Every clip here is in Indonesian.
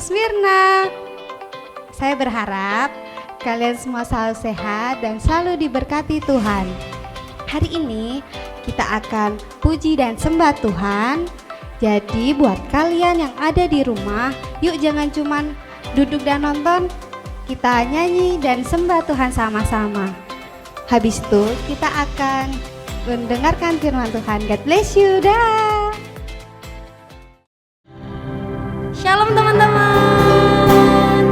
Smyrna. Saya berharap kalian semua selalu sehat dan selalu diberkati Tuhan. Hari ini kita akan puji dan sembah Tuhan. Jadi buat kalian yang ada di rumah, yuk jangan cuman duduk dan nonton, kita nyanyi dan sembah Tuhan sama-sama. Habis itu kita akan mendengarkan firman Tuhan. God bless you, dah. Shalom teman-teman.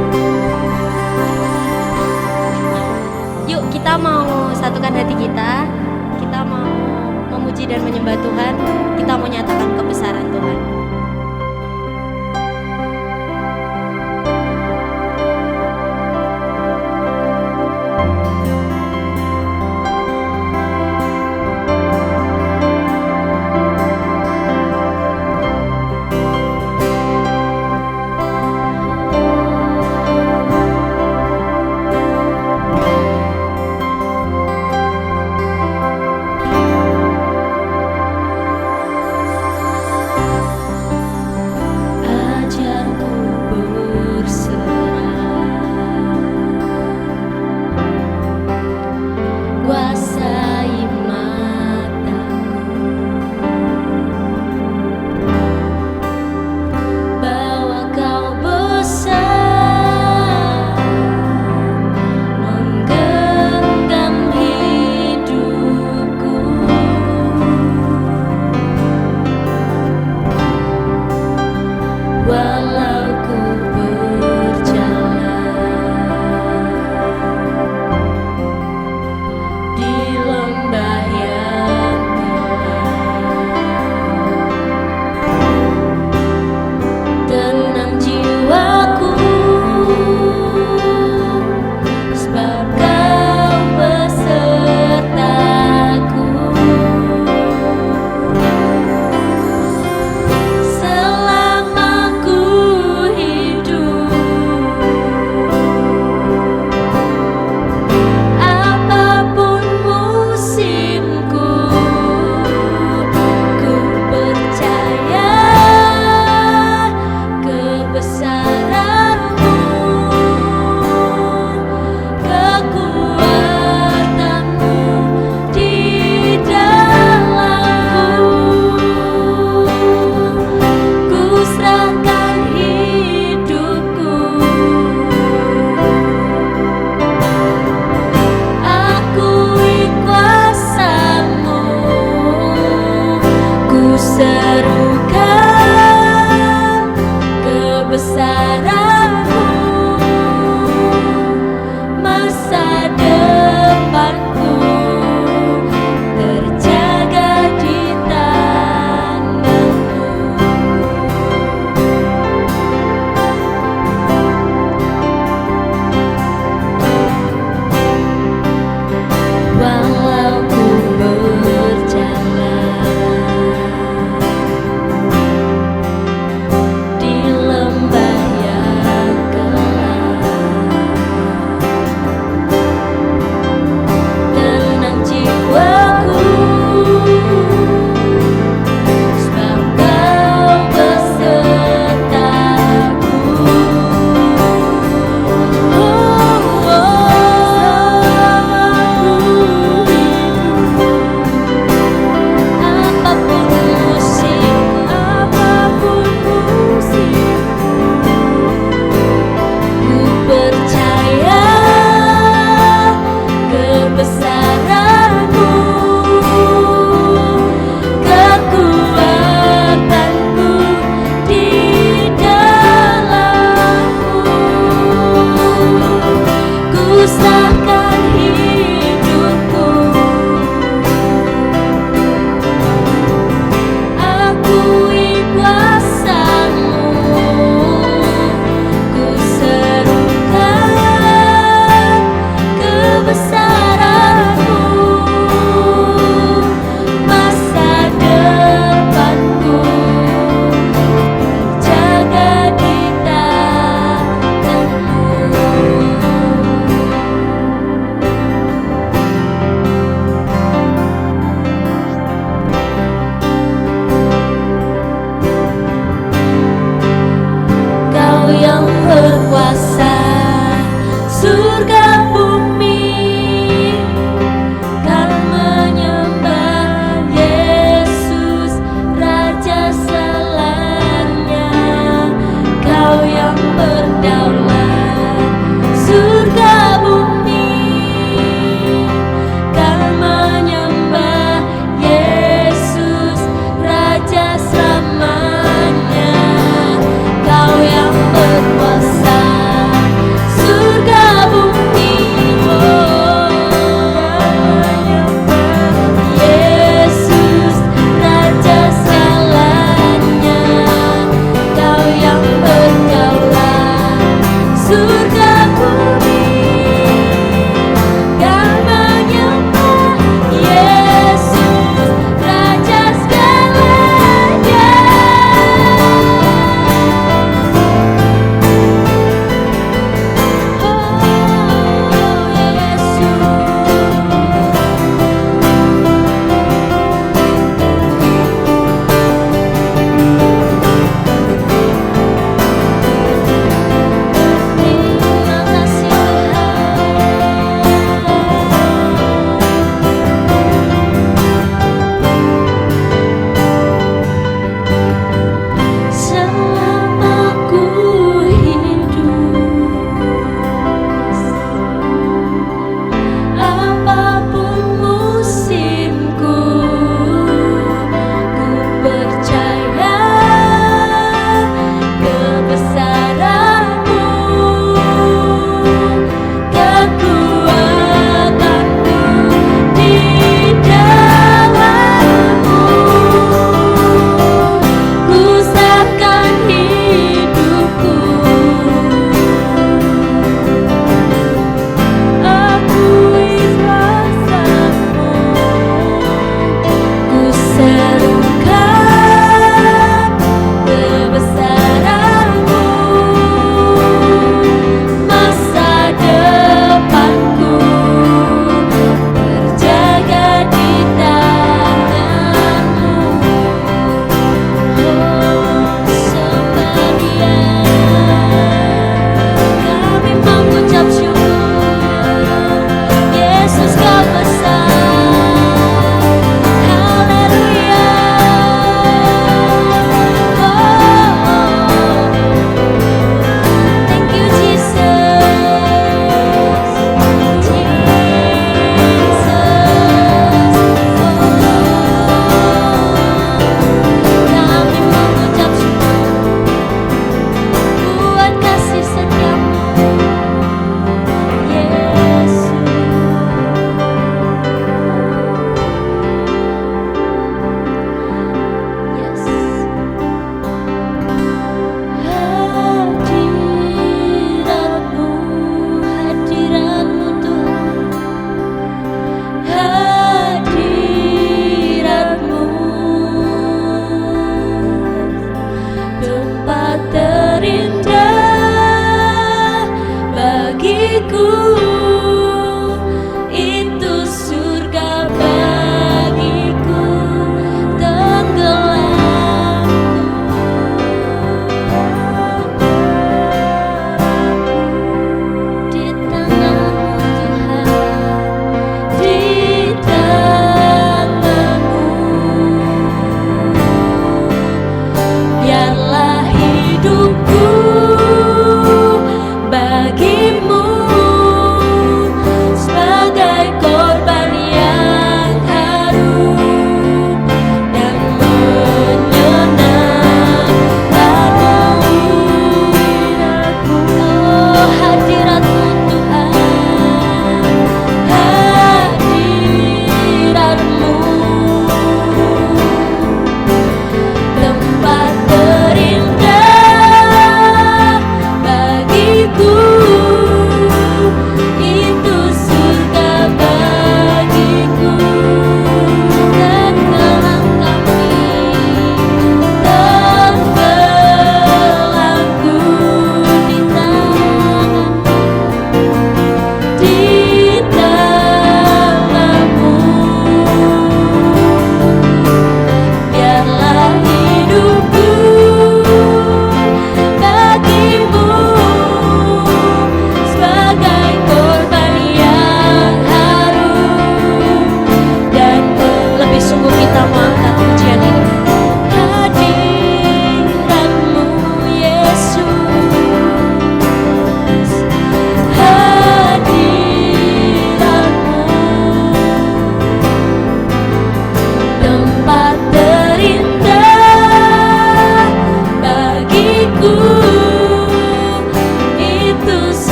Yuk kita mau satukan hati kita. Kita mau memuji dan menyembah Tuhan. Kita mau nyatakan kebesaran Tuhan.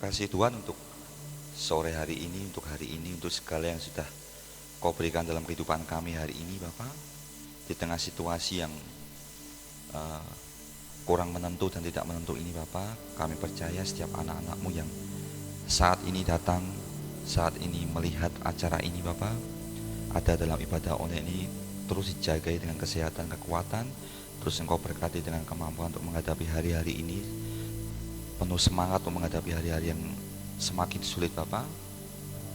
kasih Tuhan untuk sore hari ini, untuk hari ini, untuk segala yang sudah Kau berikan dalam kehidupan kami hari ini Bapak. Di tengah situasi yang kurang menentu dan tidak menentu ini Bapak, kami percaya setiap anak-anak-Mu yang saat ini datang, saat ini melihat acara ini Bapak, ada dalam ibadah online ini, terus dijagai dengan kesehatan, kekuatan, terus Engkau berkati dengan kemampuan untuk menghadapi hari-hari ini, penuh semangat untuk menghadapi hari-hari yang semakin sulit Bapak.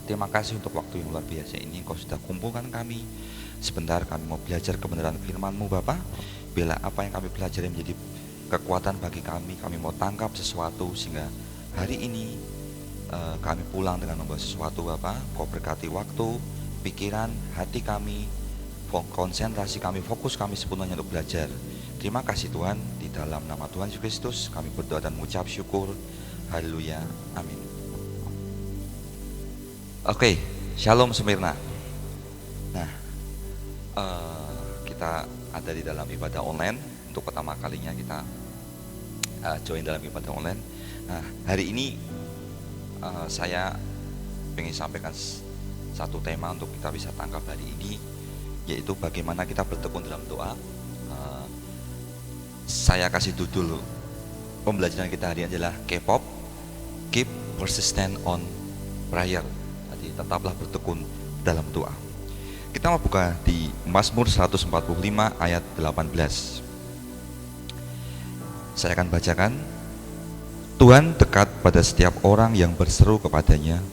Terima kasih untuk waktu yang luar biasa ini, Engkau sudah kumpulkan kami. Sebentar kami mau belajar kebenaran firman-Mu Bapak. Bila apa yang kami pelajari menjadi kekuatan bagi kami mau tangkap sesuatu, sehingga hari ini kami pulang dengan membawa sesuatu Bapak. Kau berkati waktu, pikiran, hati kami, konsentrasi kami, fokus kami sepenuhnya untuk belajar. Terima kasih Tuhan, di dalam nama Tuhan Yesus Kristus kami berdoa dan mengucap syukur. Haleluya, amin. Oke, Shalom Smyrna. Nah, kita ada di dalam ibadah online. Untuk pertama kalinya kita join dalam ibadah online. Nah, hari ini saya ingin sampaikan satu tema untuk kita bisa tangkap hari ini, yaitu bagaimana kita bertekun dalam doa. Saya kasih judul pembelajaran kita hari ini adalah K-pop, Keep Persistent on Prayer. Jadi tetaplah bertekun dalam doa. Kita mau buka di Mazmur 145 ayat 18. Saya akan bacakan. Tuhan dekat pada setiap orang yang berseru kepadanya,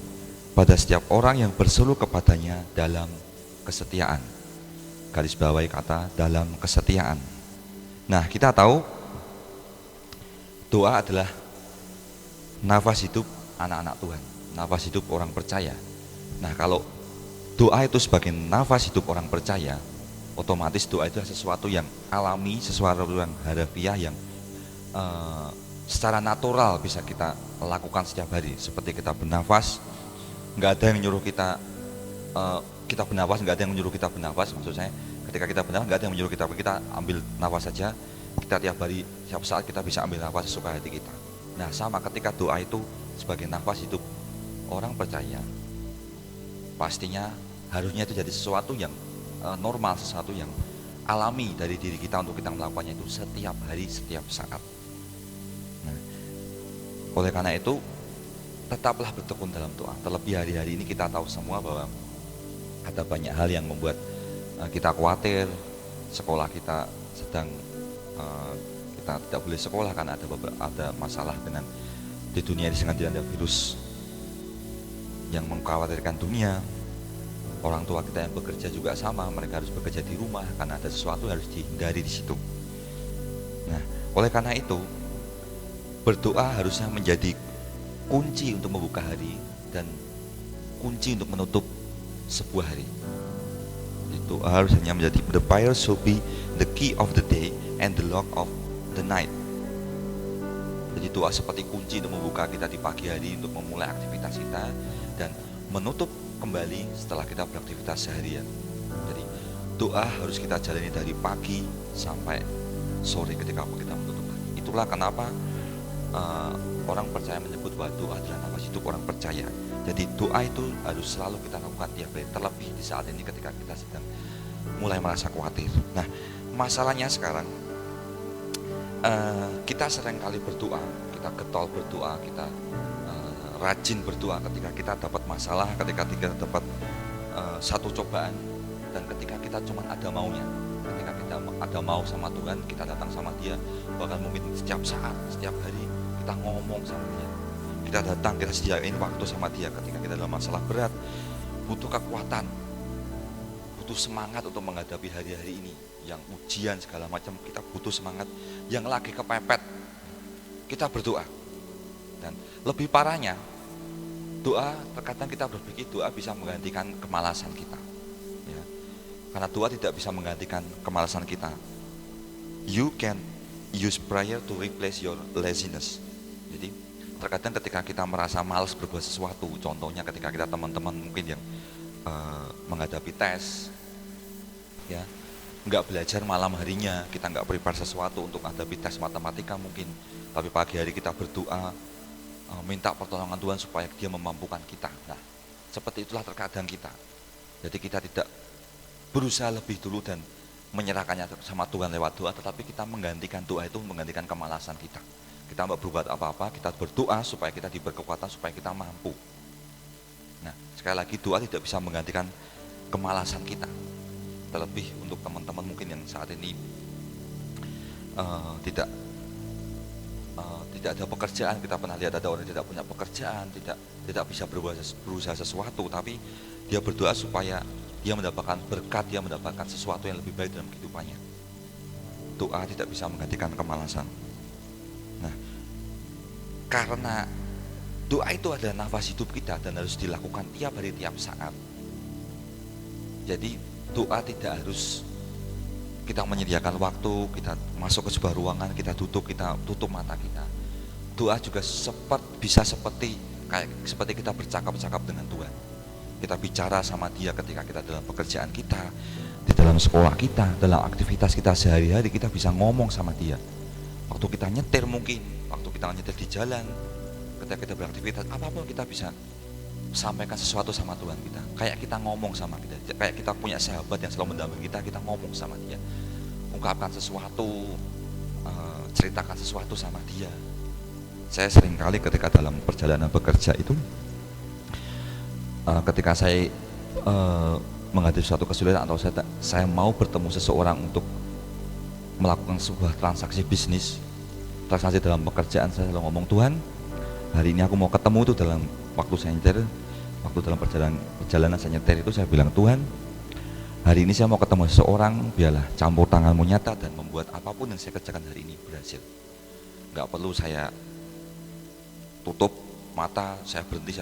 pada setiap orang yang berseru kepadanya dalam kesetiaan. Garis bawahi kata dalam kesetiaan. Nah, kita tahu doa adalah nafas hidup anak-anak Tuhan, nafas hidup orang percaya. Nah, kalau doa itu sebagai nafas hidup orang percaya, otomatis doa itu adalah sesuatu yang alami, sesuatu yang harafiah, yang secara natural bisa kita lakukan setiap hari. Seperti kita bernafas, nggak ada yang menyuruh kita bernafas, nggak ada yang menyuruh kita bernafas. Maksud saya, ketika kita bernafas nggak ada yang menyuruh kita ambil nafas saja. Kita tiap hari, setiap saat kita bisa ambil nafas sesuka hati kita. Nah, sama ketika doa itu sebagai nafas hidup orang percaya, pastinya harusnya itu jadi sesuatu yang normal, sesuatu yang alami dari diri kita untuk kita melakukannya itu setiap hari, setiap saat. Nah, oleh karena itu tetaplah bertekun dalam doa. Terlebih hari-hari ini kita tahu semua bahwa ada banyak hal yang membuat kita khawatir. Sekolah kita sedang kita tidak boleh sekolah karena ada masalah dengan di dunia ini, dengan ada virus yang mengkhawatirkan dunia. Orang tua kita yang bekerja juga sama, mereka harus bekerja di rumah karena ada sesuatu yang harus dihindari di situ. Nah, oleh karena itu berdoa harusnya menjadi kunci untuk membuka hari dan kunci untuk menutup sebuah hari. Itu harusnya menjadi the prayer should be the key of the day and the lock of the night. Jadi doa seperti kunci untuk membuka kita di pagi hari untuk memulai aktivitas kita dan menutup kembali setelah kita beraktivitas seharian. Jadi doa harus kita jalani dari pagi sampai sore ketika kita menutup hari. Itulah kenapa orang percaya menyebut bahwa doa adalah nafas hidup orang percaya. Jadi doa itu harus selalu kita lakukan tiap hari, terlebih di saat ini ketika kita sedang mulai merasa khawatir. Nah, masalahnya sekarang kita sering kali berdoa, kita getol berdoa, kita rajin berdoa ketika kita dapat masalah, ketika kita dapat satu cobaan, dan ketika kita cuma ada maunya, ketika kita ada mau sama Tuhan, kita datang sama Dia. Bahkan mungkin setiap saat, setiap hari kita ngomong sama Dia, kita datang, kita sediain waktu sama Dia. Ketika kita dalam masalah berat, butuh kekuatan, butuh semangat untuk menghadapi hari-hari ini yang ujian segala macam, kita butuh semangat. Yang lagi kepepet, kita berdoa. Dan lebih parahnya, doa, terkadang kita berpikir doa bisa menggantikan kemalasan kita, ya. Karena doa tidak bisa menggantikan kemalasan kita. You can use prayer to replace your laziness. Jadi terkadang ketika kita merasa malas berbuat sesuatu, contohnya ketika kita teman-teman mungkin yang menghadapi tes, ya, nggak belajar malam harinya, kita nggak prepare sesuatu untuk menghadapi tes matematika mungkin, tapi pagi hari kita berdoa, minta pertolongan Tuhan supaya dia memampukan kita. Nah, seperti itulah terkadang kita. Jadi kita tidak berusaha lebih dulu dan menyerahkannya sama Tuhan lewat doa, tetapi kita menggantikan doa itu, menggantikan kemalasan kita. Kita tidak berbuat apa-apa, kita berdoa supaya kita diberi kekuatan, supaya kita mampu. Nah, sekali lagi doa tidak bisa menggantikan kemalasan kita. Terlebih untuk teman-teman mungkin yang saat ini tidak ada pekerjaan. Kita pernah lihat ada orang yang tidak punya pekerjaan, tidak bisa berusaha sesuatu, tapi dia berdoa supaya dia mendapatkan berkat, dia mendapatkan sesuatu yang lebih baik dalam kehidupannya. Doa tidak bisa menggantikan kemalasan. Nah, karena doa itu adalah nafas hidup kita dan harus dilakukan tiap hari, tiap saat. Jadi doa tidak harus kita menyediakan waktu, kita masuk ke sebuah ruangan, kita tutup mata kita. Doa juga bisa seperti kita bercakap-cakap dengan Tuhan. Kita bicara sama Dia ketika kita dalam pekerjaan kita, di dalam sekolah kita, dalam aktivitas kita sehari-hari, kita bisa ngomong sama Dia. Waktu kita nyetir mungkin, waktu kita nyetir di jalan, ketika kita beraktivitas, apapun kita bisa sampaikan sesuatu sama Tuhan kita. Kayak kita ngomong sama kita, kayak kita punya sahabat yang selalu mendampingi kita ngomong sama Dia. Ungkapkan sesuatu, ceritakan sesuatu sama Dia. Saya seringkali ketika dalam perjalanan bekerja itu, ketika saya menghadapi suatu kesulitan atau saya mau bertemu seseorang untuk melakukan sebuah transaksi bisnis, transaksi dalam pekerjaan, saya selalu ngomong, Tuhan, hari ini aku mau ketemu itu dalam waktu saya nyetir, waktu dalam perjalanan saya nyetir itu saya bilang, Tuhan, hari ini saya mau ketemu seseorang, biarlah campur tanganmu nyata dan membuat apapun yang saya kerjakan hari ini berhasil. Gak perlu saya tutup mata, saya berhenti.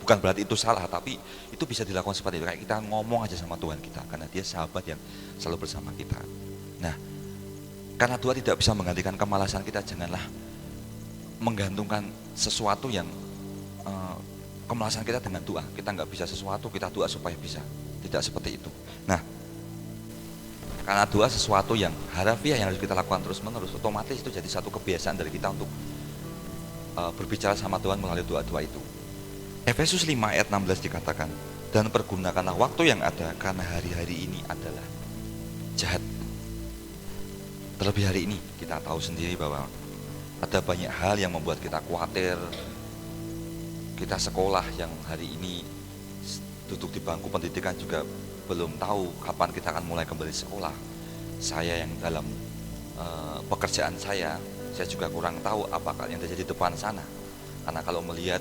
Bukan berarti itu salah, tapi itu bisa dilakukan seperti itu. Kayak kita ngomong aja sama Tuhan kita, karena Dia sahabat yang selalu bersama kita. Nah, karena Tuhan tidak bisa menggantikan kemalasan kita, janganlah menggantungkan sesuatu yang kemalasan kita dengan doa. Kita nggak bisa sesuatu, kita doa supaya bisa. Tidak seperti itu. Nah, karena doa sesuatu yang harafiah yang harus kita lakukan terus-menerus, otomatis itu jadi satu kebiasaan dari kita untuk berbicara sama Tuhan melalui doa-doa itu. Efesus 5 ayat 16 dikatakan, dan pergunakanlah waktu yang ada, karena hari-hari ini adalah jahat. Terlebih hari ini kita tahu sendiri bahwa ada banyak hal yang membuat kita khawatir. Kita sekolah yang hari ini duduk di bangku pendidikan juga belum tahu kapan kita akan mulai kembali sekolah. Saya yang dalam pekerjaan saya juga kurang tahu apakah yang terjadi di depan sana. Karena kalau melihat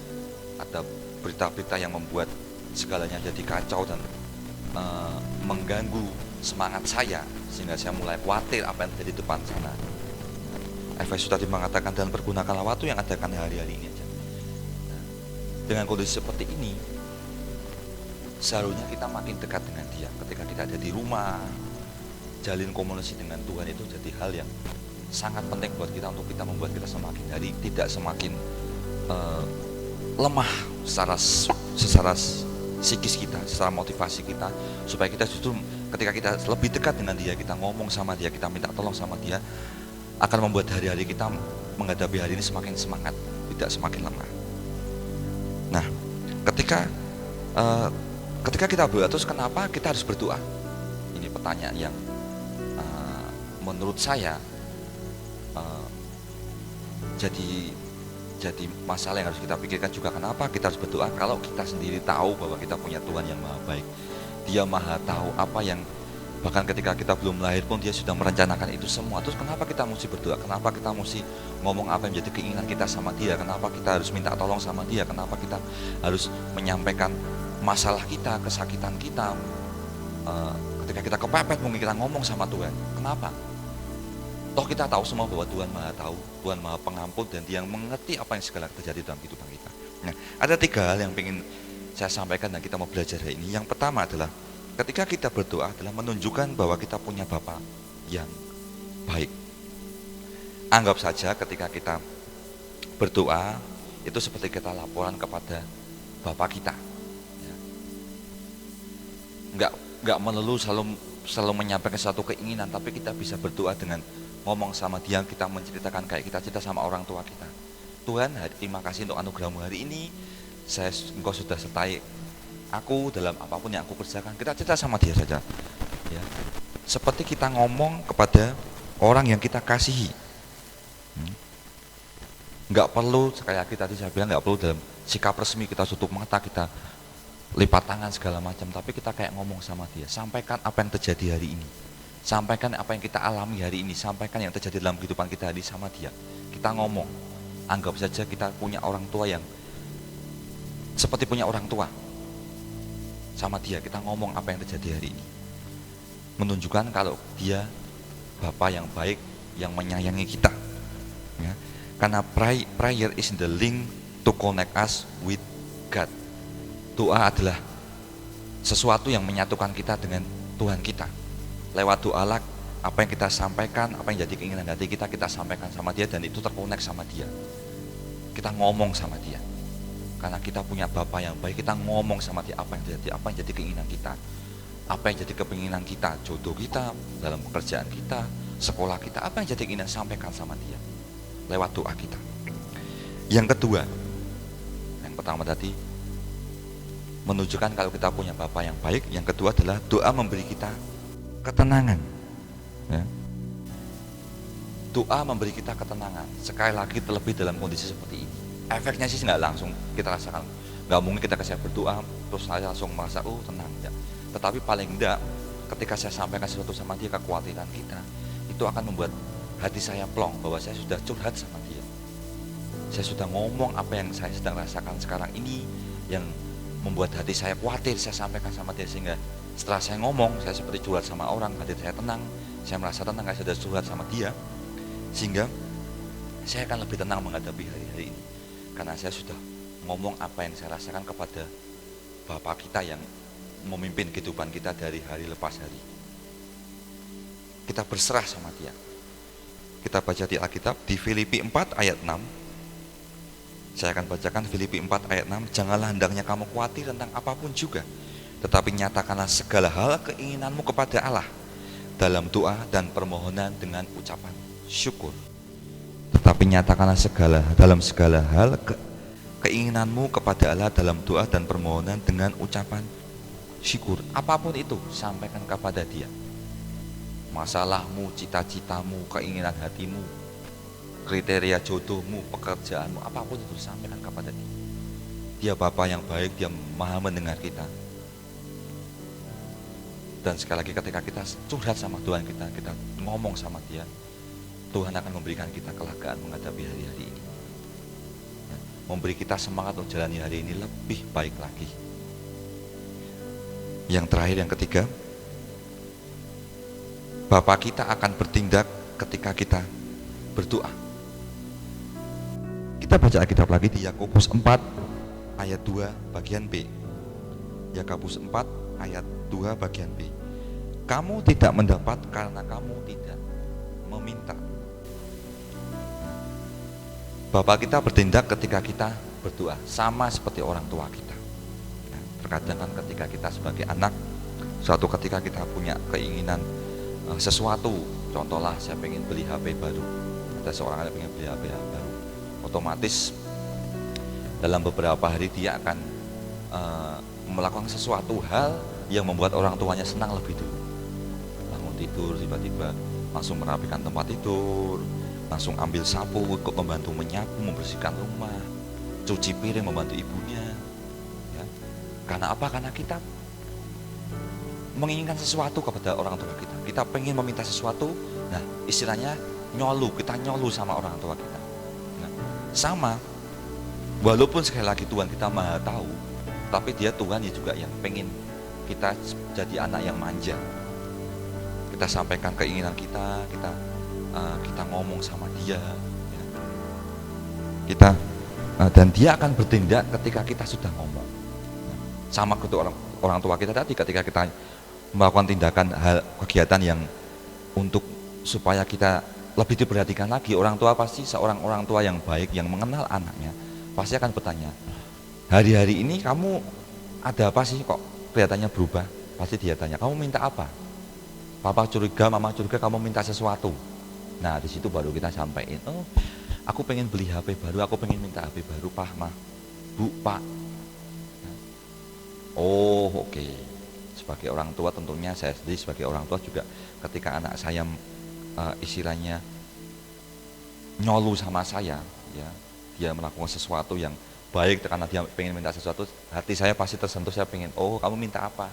ada berita-berita yang membuat segalanya jadi kacau dan mengganggu semangat saya, sehingga saya mulai khawatir apa yang terjadi di depan sana. Efesus tadi mengatakan, dan pergunakanlah waktu yang ada, karena hari-hari ini aja. Nah, dengan kondisi seperti ini, seharusnya kita makin dekat dengan Dia. Ketika kita ada di rumah, jalin komunikasi dengan Tuhan itu jadi hal yang sangat penting buat kita, untuk kita membuat kita semakin hari tidak semakin lemah secara psikis kita, secara motivasi kita, supaya kita justru ketika kita lebih dekat dengan Dia, kita ngomong sama Dia, kita minta tolong sama Dia, akan membuat hari-hari kita menghadapi hari ini semakin semangat, tidak semakin lemah. Nah, ketika kita berdoa, terus kenapa kita harus berdoa? Ini pertanyaan yang menurut saya jadi masalah yang harus kita pikirkan juga. Kenapa kita harus berdoa kalau kita sendiri tahu bahwa kita punya Tuhan yang maha baik. Dia maha tahu apa yang, bahkan ketika kita belum lahir pun Dia sudah merencanakan itu semua. Terus kenapa kita mesti berdoa? Kenapa kita mesti ngomong apa yang menjadi keinginan kita sama Dia? Kenapa kita harus minta tolong sama Dia? Kenapa kita harus menyampaikan masalah kita, kesakitan kita? Ketika kita kepepet mungkin kita ngomong sama Tuhan. Kenapa? Toh kita tahu semua bahwa Tuhan maha tahu, Tuhan maha pengampun, dan Dia yang mengerti apa yang segala terjadi dalam kehidupan kita. Nah, ada 3 hal yang ingin saya sampaikan dan kita mau belajar hari ini. Yang pertama adalah ketika kita berdoa adalah menunjukkan bahwa kita punya Bapa yang baik. Anggap saja ketika kita berdoa itu seperti kita laporan kepada Bapa kita. Enggak melulu selalu menyampaikan satu keinginan, tapi kita bisa berdoa dengan ngomong sama Dia, kita menceritakan kayak kita cerita sama orang tua kita. Tuhan, terima kasih untuk anugerah-Mu hari ini. Engkau sudah sertai aku dalam apapun yang aku kerjakan. Kita cerita sama dia saja, ya. Seperti kita ngomong kepada orang yang kita kasihi. Nggak perlu, sekali lagi tadi saya bilang, nggak perlu dalam sikap resmi kita tutup mata, kita lipat tangan segala macam, tapi kita kayak ngomong sama dia. Sampaikan apa yang terjadi hari ini, sampaikan apa yang kita alami hari ini, sampaikan yang terjadi dalam kehidupan kita hari ini sama dia. Kita ngomong, anggap saja kita punya orang tua yang seperti punya orang tua sama dia. Kita ngomong apa yang terjadi hari ini, menunjukkan kalau dia Bapa yang baik, yang menyayangi kita, ya. Karena prayer is the link to connect us with God. Doa adalah sesuatu yang menyatukan kita dengan Tuhan kita. Lewat doa lah, apa yang kita sampaikan, apa yang jadi keinginan hati kita, kita sampaikan sama dia, dan itu terkonek sama dia. Kita ngomong sama dia. Karena kita punya Bapa yang baik, kita ngomong sama dia apa yang jadi keinginan kita, apa yang jadi keinginan kita, jodoh kita, dalam pekerjaan kita, sekolah kita, apa yang jadi keinginan, sampaikan sama dia lewat doa kita. Yang kedua, yang pertama tadi menunjukkan kalau kita punya Bapa yang baik. Yang kedua adalah doa memberi kita ketenangan, ya. Doa memberi kita ketenangan. Sekali lagi, terlebih dalam kondisi seperti ini, efeknya sih nggak langsung kita rasakan. Nggak mungkin kita saya berdoa terus saya langsung merasa tenang, ya. Tetapi paling enggak ketika saya sampaikan sesuatu sama dia, kekhawatiran kita, itu akan membuat hati saya plong, bahwa saya sudah curhat sama dia. Saya sudah ngomong apa yang saya sedang rasakan sekarang ini, yang membuat hati saya khawatir, saya sampaikan sama dia. Sehingga setelah saya ngomong, saya seperti curhat sama orang, hati saya tenang, saya merasa tenang, saya sudah curhat sama dia. Sehingga saya akan lebih tenang menghadapi hari-hari ini, karena saya sudah ngomong apa yang saya rasakan kepada Bapa kita yang memimpin kehidupan kita dari hari lepas hari. Kita berserah sama dia. Kita baca di Alkitab di Filipi 4 ayat 6. Saya akan bacakan Filipi 4 ayat 6. Janganlah hendaknya kamu khawatir tentang apapun juga, tetapi nyatakanlah segala hal keinginanmu kepada Allah dalam doa dan permohonan dengan ucapan syukur. Tetapi nyatakanlah dalam segala hal keinginanmu kepada Allah dalam doa dan permohonan dengan ucapan syukur. Apapun itu, sampaikan kepada dia. Masalahmu, cita-citamu, keinginan hatimu, kriteria jodohmu, pekerjaanmu, apapun itu sampaikan kepada dia. Dia Bapa yang baik, dia maha mendengar kita. Dan sekali lagi, ketika kita curhat sama Tuhan kita ngomong sama dia, Tuhan akan memberikan kita kelegaan menghadapi hari-hari ini, memberi kita semangat untuk jalani hari ini lebih baik lagi. Yang terakhir, yang ketiga, Bapa kita akan bertindak ketika kita berdoa. Kita baca Alkitab lagi di Yakobus 4 ayat 2 bagian B. Yakobus 4 ayat 2 bagian B. Kamu tidak mendapat karena kamu tidak meminta. Bapa kita bertindak ketika kita berdoa, sama seperti orang tua kita. Terkadang kan ketika kita sebagai anak, suatu ketika kita punya keinginan sesuatu, contohlah saya pengen beli HP baru, ada seorang yang pengen beli HP baru, otomatis dalam beberapa hari dia akan melakukan sesuatu hal yang membuat orang tuanya senang lebih dulu. Bangun tidur tiba-tiba langsung merapikan tempat tidur, langsung ambil sapu ikut membantu menyapu, membersihkan rumah, cuci piring, membantu ibunya, ya. Karena apa? Karena kita menginginkan sesuatu kepada orang tua kita. Kita pengen meminta sesuatu, nah istilahnya nyolu, kita nyolu sama orang tua kita. Nah, sama, walaupun sekali lagi Tuhan kita maha tahu, tapi dia Tuhan ya juga yang pengen kita jadi anak yang manja. Kita sampaikan keinginan kita, kita ngomong sama dia, ya. Dan dia akan bertindak ketika kita sudah ngomong. Nah, sama kedua orang tua kita tadi, ketika kita melakukan tindakan kegiatan yang untuk supaya kita lebih diperhatikan lagi, orang tua pasti seorang orang tua yang baik yang mengenal anaknya pasti akan bertanya, hari-hari ini kamu ada apa sih kok kelihatannya berubah? Pasti dia tanya, kamu minta apa? Papa curiga, mama curiga kamu minta sesuatu. Nah di situ baru kita sampaikan, oh aku pengen beli HP baru, aku pengen minta HP baru, Pak, Ma, Bu, Pak. Oh, oke. Sebagai orang tua tentunya saya sendiri sebagai orang tua juga ketika anak saya istilahnya nyolu sama saya, ya, dia melakukan sesuatu yang baik karena dia pengen minta sesuatu, hati saya pasti tersentuh. Saya pengen, oh kamu minta apa?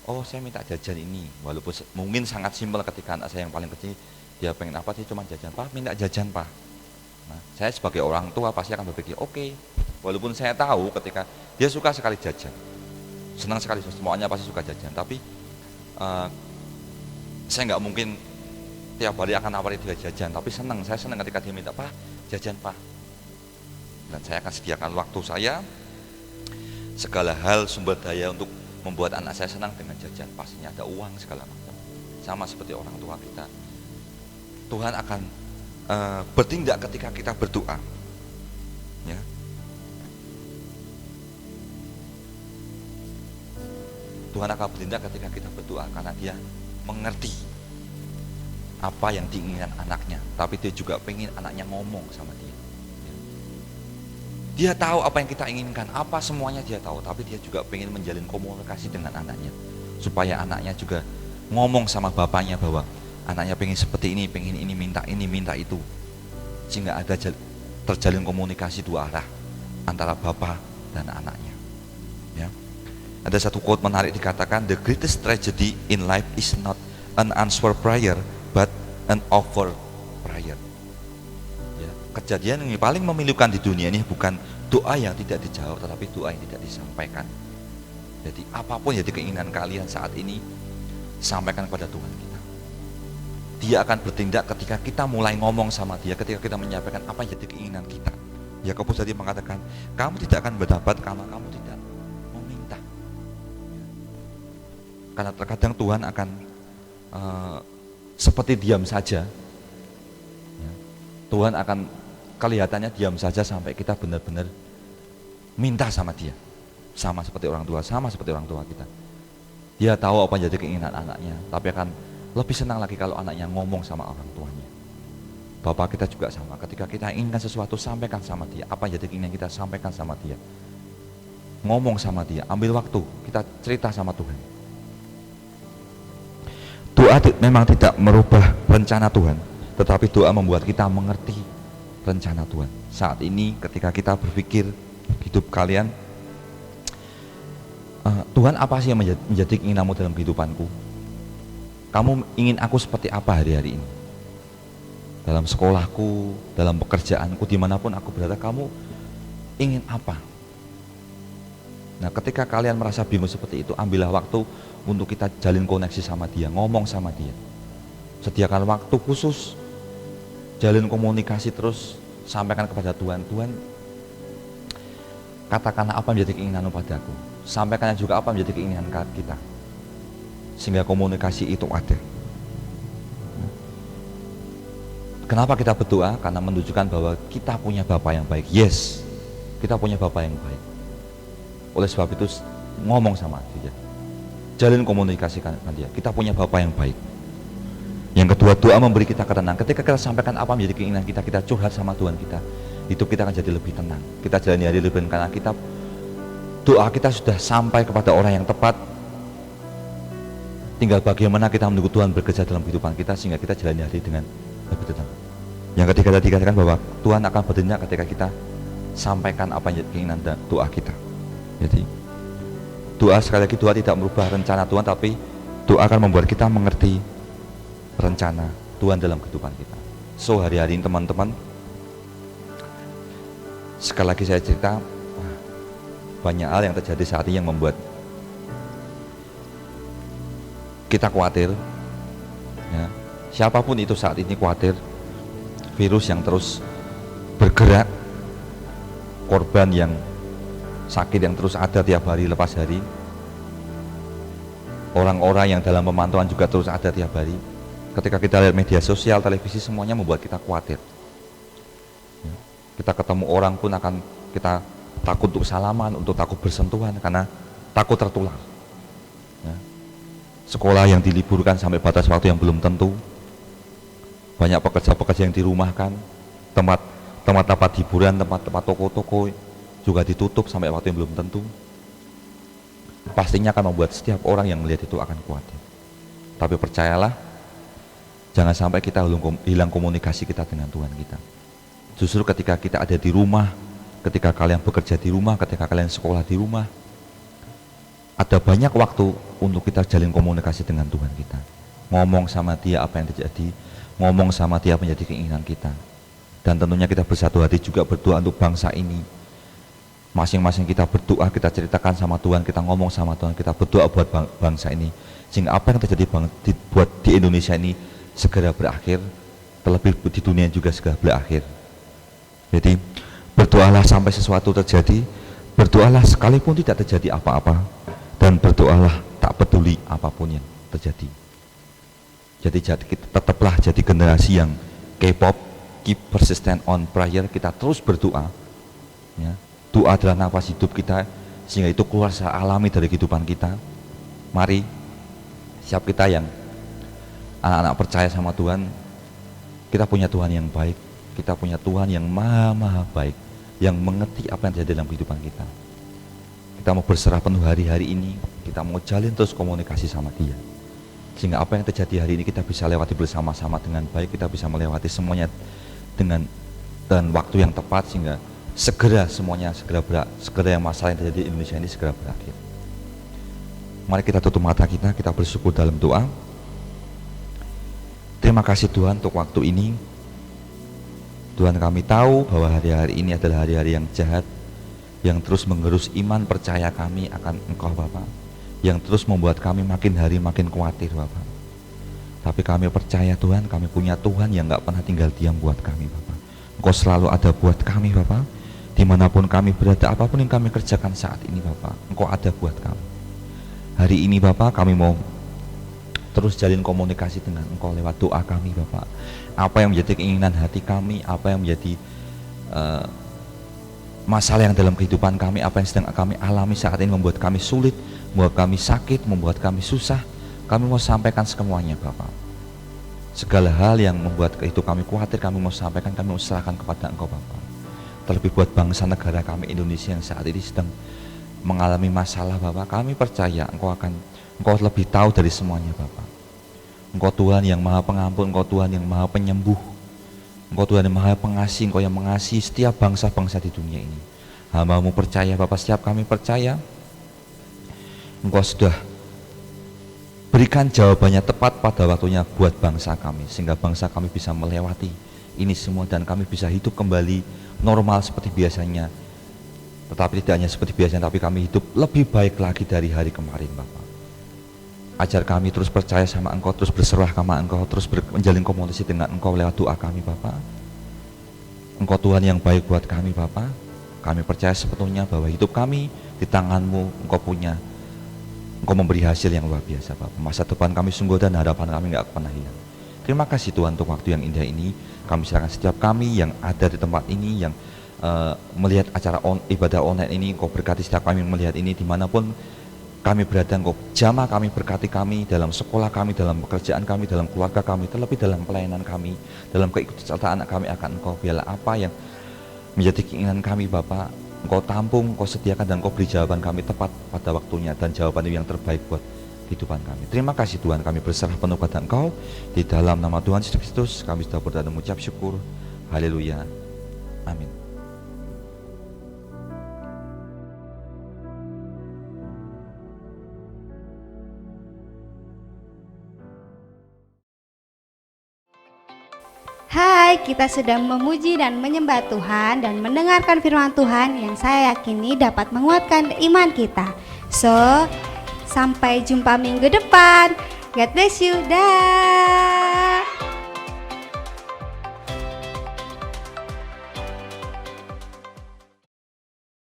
Oh saya minta jajan ini, walaupun mungkin sangat simpel. Ketika anak saya yang paling kecil dia pengen apa, dia cuma jajan, Pak minta jajan Pak. Nah, saya sebagai orang tua pasti akan berpikir oke. Walaupun saya tahu ketika dia suka sekali jajan, senang sekali, semuanya pasti suka jajan, tapi saya nggak mungkin tiap hari akan nawari dia jajan, tapi saya senang ketika dia minta, Pak jajan Pak, dan saya akan sediakan waktu saya, segala hal, sumber daya untuk membuat anak saya senang dengan jajan. Pastinya ada uang segala macam. Sama seperti orang tua kita, Tuhan akan bertindak ketika kita berdoa, ya. Tuhan akan bertindak ketika kita berdoa karena dia mengerti apa yang diinginkan anaknya, tapi dia juga pengen anaknya ngomong sama dia. Dia tahu apa yang kita inginkan, apa semuanya dia tahu, tapi dia juga pengen menjalin komunikasi dengan anaknya, supaya anaknya juga ngomong sama bapaknya bahwa anaknya pengen seperti ini, pengen ini, minta itu, sehingga ada terjalin komunikasi dua arah antara bapak dan anaknya. Ya. Ada satu quote menarik dikatakan, the greatest tragedy in life is not an unanswered prayer, but an over prayer. Ya, kejadian yang paling memilukan di dunia ini bukan doa yang tidak dijawab, tetapi doa yang tidak disampaikan. Jadi apapun jadi keinginan kalian saat ini, sampaikan kepada Tuhan kita. Dia akan bertindak ketika kita mulai ngomong sama dia, ketika kita menyampaikan apa yang jadi keinginan kita. Yakobus tadi mengatakan, kamu tidak akan mendapat karena kamu tidak meminta. Karena terkadang Tuhan akan seperti diam saja, ya. Tuhan akan kelihatannya diam saja sampai kita benar-benar minta sama dia. Sama seperti orang tua, sama seperti orang tua kita. Dia tahu apa yang jadi keinginan anaknya, tapi akan lebih senang lagi kalau anaknya ngomong sama orang tuanya. Bapak kita juga sama, ketika kita inginkan sesuatu, sampaikan sama dia. Apa yang jadi keinginan kita, sampaikan sama dia. Ngomong sama dia, ambil waktu, kita cerita sama Tuhan. Doa memang tidak merubah rencana Tuhan, tetapi doa membuat kita mengerti rencana Tuhan. Saat ini ketika kita berpikir hidup kalian, Tuhan apa sih yang menjadi keinginanmu dalam kehidupanku? Kamu ingin aku seperti apa hari-hari ini? Dalam sekolahku, dalam pekerjaanku, dimanapun aku berada, kamu ingin apa? Nah, ketika kalian merasa bingung seperti itu, ambillah waktu untuk kita jalin koneksi sama dia, ngomong sama dia. Sediakan waktu khusus, jalin komunikasi terus, sampaikan kepada Tuhan. Tuhan, katakanlah apa menjadi keinginanmu padaku. Sampaikan juga apa menjadi keinginan kita. Sehingga komunikasi itu ada. Kenapa kita berdoa? Karena menunjukkan bahwa kita punya Bapa yang baik. Yes, kita punya Bapa yang baik. Oleh sebab itu ngomong sama dia, jalin komunikasi dengan dia. Kita punya Bapa yang baik. Yang kedua, doa memberi kita ketenangan. Ketika kita sampaikan apa menjadi keinginan kita, kita curhat sama Tuhan kita, hidup kita akan jadi lebih tenang. Kita jalani hari lebih tenang karena kita doa kita sudah sampai kepada orang yang tepat. Tinggal bagaimana kita menunggu Tuhan bekerja dalam kehidupan kita sehingga kita jalani hari dengan lebih tenang. Yang ketiga tadi dikatakan bahwa Tuhan akan bertindak ketika kita sampaikan apa yang keinginan dan doa kita. Jadi doa, sekali lagi, doa tidak merubah rencana Tuhan, tapi doa akan membuat kita mengerti rencana Tuhan dalam kehidupan kita. So hari-hari ini teman-teman, sekali lagi saya cerita, banyak hal yang terjadi saat ini yang membuat kita khawatir, ya. Siapapun itu saat ini khawatir. Virus yang terus bergerak, korban yang sakit yang terus ada tiap hari lepas hari, orang-orang yang dalam pemantauan juga terus ada tiap hari. Ketika kita lihat media sosial, televisi, semuanya membuat kita khawatir. Kita ketemu orang pun akan kita takut untuk salaman, untuk takut bersentuhan karena takut tertular. Ya. Sekolah yang diliburkan sampai batas waktu yang belum tentu, banyak pekerja-pekerja yang dirumahkan, tempat hiburan, tempat toko-toko juga ditutup sampai waktu yang belum tentu. Pastinya akan membuat setiap orang yang melihat itu akan khawatir. Tapi percayalah, jangan sampai kita hilang komunikasi kita dengan Tuhan kita. Justru ketika kita ada di rumah, ketika kalian bekerja di rumah, ketika kalian sekolah di rumah, ada banyak waktu untuk kita jalin komunikasi dengan Tuhan kita. Ngomong sama dia apa yang terjadi, ngomong sama dia apa yang menjadi keinginan kita. Dan tentunya kita bersatu hati juga berdoa untuk bangsa ini. Masing-masing kita berdoa, kita ceritakan sama Tuhan, kita ngomong sama Tuhan, kita berdoa buat bangsa ini. Sehingga apa yang terjadi buat di Indonesia ini segera berakhir, terlebih di dunia juga segera berakhir. Jadi berdoalah sampai sesuatu terjadi, berdoalah sekalipun tidak terjadi apa-apa, dan berdoalah tak peduli apapun yang terjadi. Jadi tetaplah jadi generasi yang K-pop, keep persistent on prayer, kita terus berdoa. Ya. Doa adalah nafas hidup kita, sehingga itu keluar secara alami dari kehidupan kita. Mari, siap kita yang anak-anak percaya sama Tuhan, kita punya Tuhan yang baik, kita punya Tuhan yang maha baik, yang mengerti apa yang terjadi dalam kehidupan kita. Kita mau berserah penuh hari-hari ini, kita mau jalin terus komunikasi sama Dia. Sehingga apa yang terjadi hari ini kita bisa lewati bersama-sama dengan baik, kita bisa melewati semuanya dengan waktu yang tepat, sehingga segera semuanya segera yang masalah yang terjadi di Indonesia ini segera berakhir. Mari kita tutup mata kita bersyukur dalam doa. Terima kasih Tuhan untuk waktu ini. Tuhan, kami tahu bahwa hari-hari ini adalah hari-hari yang jahat, yang terus mengerus iman percaya kami akan Engkau Bapa, yang terus membuat kami makin hari makin khawatir Bapa. Tapi kami percaya Tuhan, kami punya Tuhan yang gak pernah tinggal diam buat kami Bapa. Engkau selalu ada buat kami Bapa. Dimanapun kami berada, apapun yang kami kerjakan saat ini Bapa, Engkau ada buat kami. Hari ini Bapa, kami mau terus jalin komunikasi dengan Engkau lewat doa kami Bapa. Apa yang menjadi keinginan hati kami, apa yang menjadi masalah yang dalam kehidupan kami, apa yang sedang kami alami saat ini membuat kami sulit, membuat kami sakit, membuat kami susah, kami mau sampaikan semuanya Bapak. Segala hal yang membuat itu kami khawatir, kami mau sampaikan, kami mau serahkan kepada Engkau Bapak. Terlebih buat bangsa negara kami Indonesia yang saat ini sedang mengalami masalah Bapak, kami percaya Engkau lebih tahu dari semuanya Bapak. Engkau Tuhan yang maha pengampun, Engkau Tuhan yang maha penyembuh, Engkau Tuhan yang maha pengasih, Engkau yang mengasihi setiap bangsa-bangsa di dunia ini. Hamba-Mu percaya Bapak, setiap kami percaya Engkau sudah berikan jawabannya tepat pada waktunya buat bangsa kami, sehingga bangsa kami bisa melewati ini semua dan kami bisa hidup kembali normal seperti biasanya. Tetapi tidak hanya seperti biasanya, tapi kami hidup lebih baik lagi dari hari kemarin Bapak. Ajar kami terus percaya sama Engkau, terus berserah sama Engkau, terus menjalin komunikasi dengan Engkau lewat doa kami Bapak. Engkau Tuhan yang baik buat kami Bapak. Kami percaya sepenuhnya bahwa hidup kami di tangan-Mu, Engkau memberi hasil yang luar biasa Bapak. Masa depan kami sungguh dan harapan kami gak pernah hilang. Terima kasih Tuhan untuk waktu yang indah ini. Kami serahkan setiap kami yang ada di tempat ini, yang melihat acara ibadah online ini. Engkau berkati setiap kami yang melihat ini dimanapun kami berada. Engkau jamah kami, berkati kami dalam sekolah kami, dalam pekerjaan kami, dalam keluarga kami, terlebih dalam pelayanan kami, dalam keikutsertaan kami akan Engkau. Biarlah apa yang menjadi keinginan kami Bapak, Engkau tampung, Engkau sediakan, dan Engkau beri jawaban kami tepat pada waktunya, dan jawaban yang terbaik buat kehidupan kami. Terima kasih Tuhan, kami berserah penuh pada Engkau. Di dalam nama Tuhan Yesus Kristus kami sudah berdoa dan mengucap syukur. Haleluya. Amin. Hai, kita sudah memuji dan menyembah Tuhan dan mendengarkan firman Tuhan yang saya yakini dapat menguatkan iman kita. So, sampai jumpa minggu depan. God bless you. Dah.